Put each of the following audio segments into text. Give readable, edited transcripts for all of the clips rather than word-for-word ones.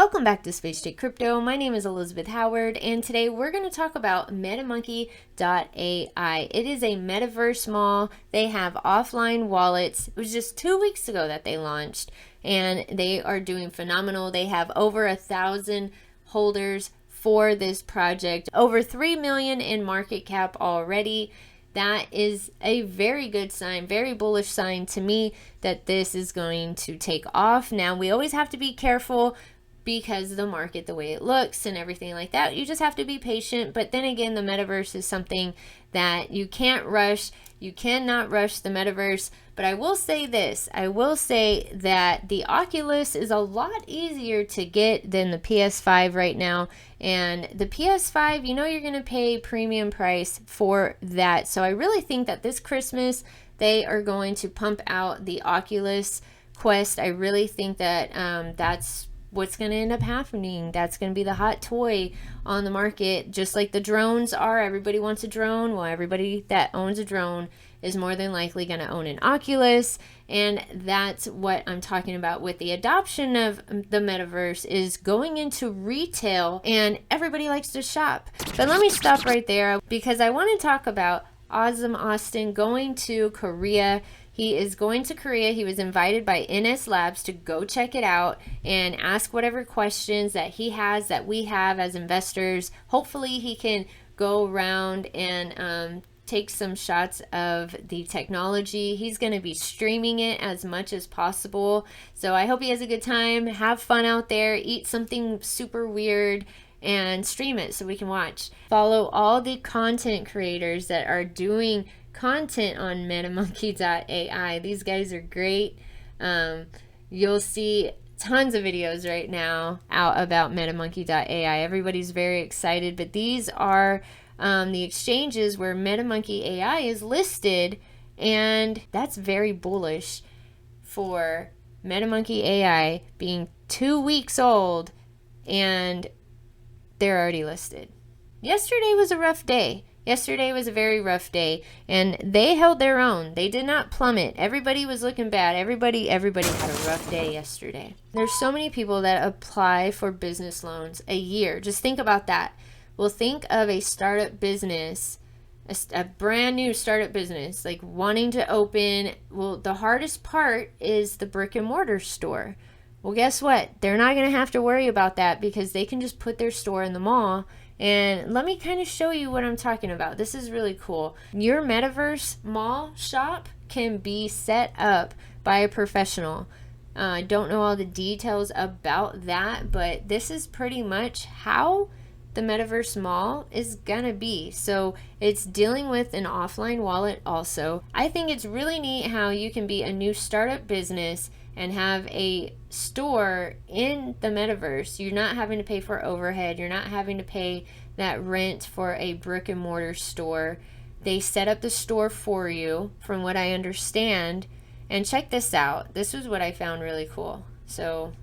Welcome back to Space State Crypto. My name is Elizabeth Howard, and today we're going to talk about MetaMonkey.AI. It is a metaverse mall. They have offline wallets. It was just 2 weeks ago that they launched, and they are doing phenomenal. They have over 1,000 holders for this project, over 3 million in market cap already. That is a very good sign, very bullish sign to me that this is going to take off. Now, we always have to be careful because of the market, the way it looks and everything like that. You just have to be patient. But then again, the metaverse is something that you can't rush. You cannot rush the metaverse. But I will say this. I will say that the Oculus is a lot easier to get than the PS5 right now. And the PS5, you know you're going to pay premium price for that. So I really think that this Christmas, they are going to pump out the Oculus Quest. I really think that that's what's going to end up happening. That's going to be the hot toy on the market, just like the drones are. Everybody wants a drone. Well, everybody that owns a drone is more than likely going to own an Oculus, and that's what I'm talking about with the adoption of the metaverse is going into retail, and everybody likes to shop. But let me stop right there because I want to talk about Auzsome Austin going to Korea. He is going to Korea. He was invited by NS Labs to go check it out and ask whatever questions that he has, that we have as investors. Hopefully he can go around and take some shots of the technology. He's going to be streaming it as much as possible. So I hope he has a good time. Have fun out there. Eat something super weird and stream it so we can watch. Follow all the content creators that are doing content on MetaMonkey.AI. These guys are great. You'll see tons of videos right now out about MetaMonkey.ai. Everybody's very excited, but these are the exchanges where MetaMonkey.AI is listed, and that's very bullish for MetaMonkey.AI being 2 weeks old and they're already listed. Yesterday was a rough day. Yesterday was a very rough day, and they held their own. They did not plummet. Everybody was looking bad. Everybody had a rough day yesterday. There's so many people that apply for business loans a year. Just think about that. Well, think of a startup business, a brand new startup business, like wanting to open. Well, the hardest part is the brick and mortar store. Well, guess what? They're not going to have to worry about that because they can just put their store in the mall. And let me kind of show you what I'm talking about. This is really cool. Your metaverse mall shop can be set up by a professional. I don't know all the details about that, but this is pretty much how the metaverse mall is gonna be. So it's dealing with an offline wallet also. I think it's really neat how you can be a new startup business and have a store in the metaverse. You're not having to pay for overhead. You're not having to pay that rent for a brick and mortar store. They set up the store for you, from what I understand. And check this out. This was what I found really cool. So,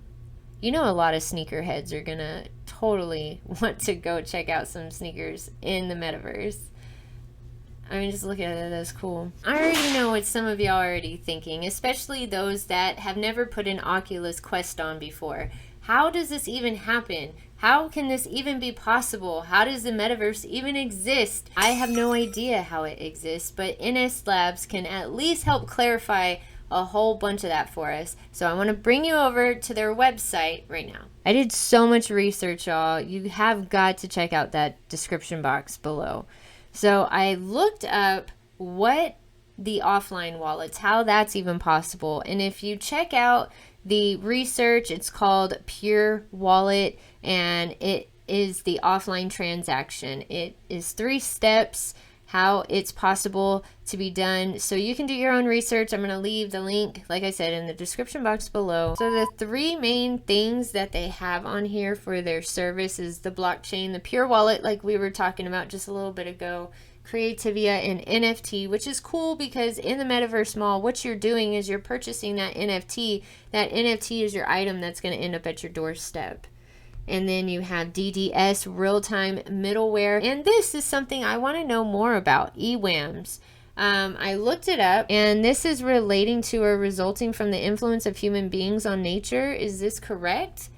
you know, a lot of sneakerheads are gonna totally want to go check out some sneakers in the metaverse. I mean, just look at it, that's cool. I already know what some of y'all are already thinking, especially those that have never put an Oculus Quest on before. How does this even happen? How can this even be possible? How does the metaverse even exist? I have no idea how it exists, but NS Labs can at least help clarify a whole bunch of that for us. So I want to bring you over to their website right now. I did so much research, y'all. You have got to check out that description box below. So I looked up what the offline wallets, how that's even possible. And if you check out the research, it's called Pure Wallet, and it is the offline transaction. It is 3 steps how it's possible to be done. So you can do your own research. I'm going to leave the link, like I said, in the description box below. So the 3 main things that they have on here for their service is the blockchain, the Pure Wallet, like we were talking about just a little bit ago, Creativia, and NFT, which is cool because in the metaverse mall, what you're doing is you're purchasing that NFT. That NFT is your item that's going to end up at your doorstep. And then you have DDS, real-time middleware. And this is something I want to know more about, EWAMs. I looked it up, and this is relating to or resulting from the influence of human beings on nature. Is this correct?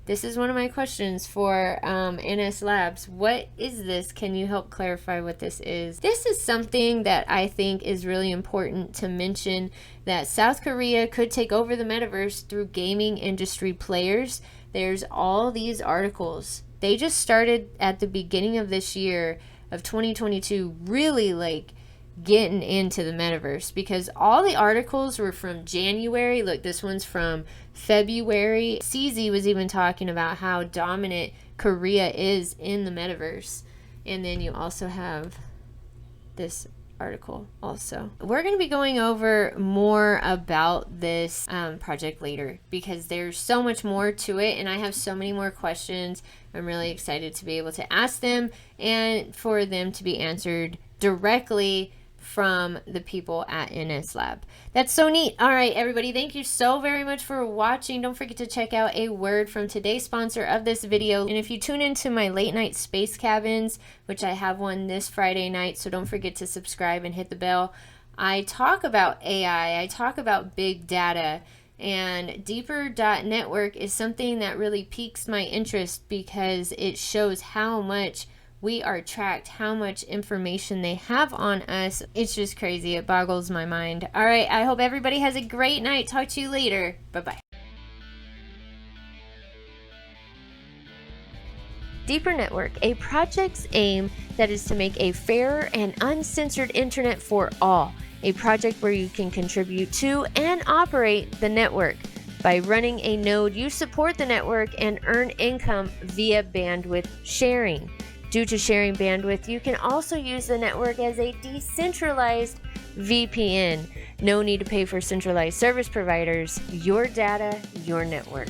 This is one of my questions for NS Labs. What is this? Can you help clarify what this is? This is something that I think is really important to mention, that South Korea could take over the metaverse through gaming industry players. There's all these articles. They just started at the beginning of this year of 2022, really like getting into the metaverse, because all the articles were from January. Look, this one's from February. CZ was even talking about how dominant Korea is in the metaverse. And then you also have this article also. We're going to be going over more about this project later, because there's so much more to it and I have so many more questions. I'm really excited to be able to ask them and for them to be answered directly from the people at NS Lab. That's so neat. All right, everybody, thank you so very much for watching. Don't forget to check out a word from today's sponsor of this video. And if you tune into my late night space cabins, which I have one this Friday night, so don't forget to subscribe and hit the bell. I talk about AI, I talk about big data, and Deeper.network is something that really piques my interest because it shows how much we are tracked, how much information they have on us. It's just crazy. It boggles my mind. All right, I hope everybody has a great night. Talk to you later. Bye-bye. Deeper Network, a project's aim that is to make a fairer and uncensored internet for all. A project where you can contribute to and operate the network. By running a node, you support the network and earn income via bandwidth sharing. Due to sharing bandwidth, you can also use the network as a decentralized VPN. No need to pay for centralized service providers. Your data, your network.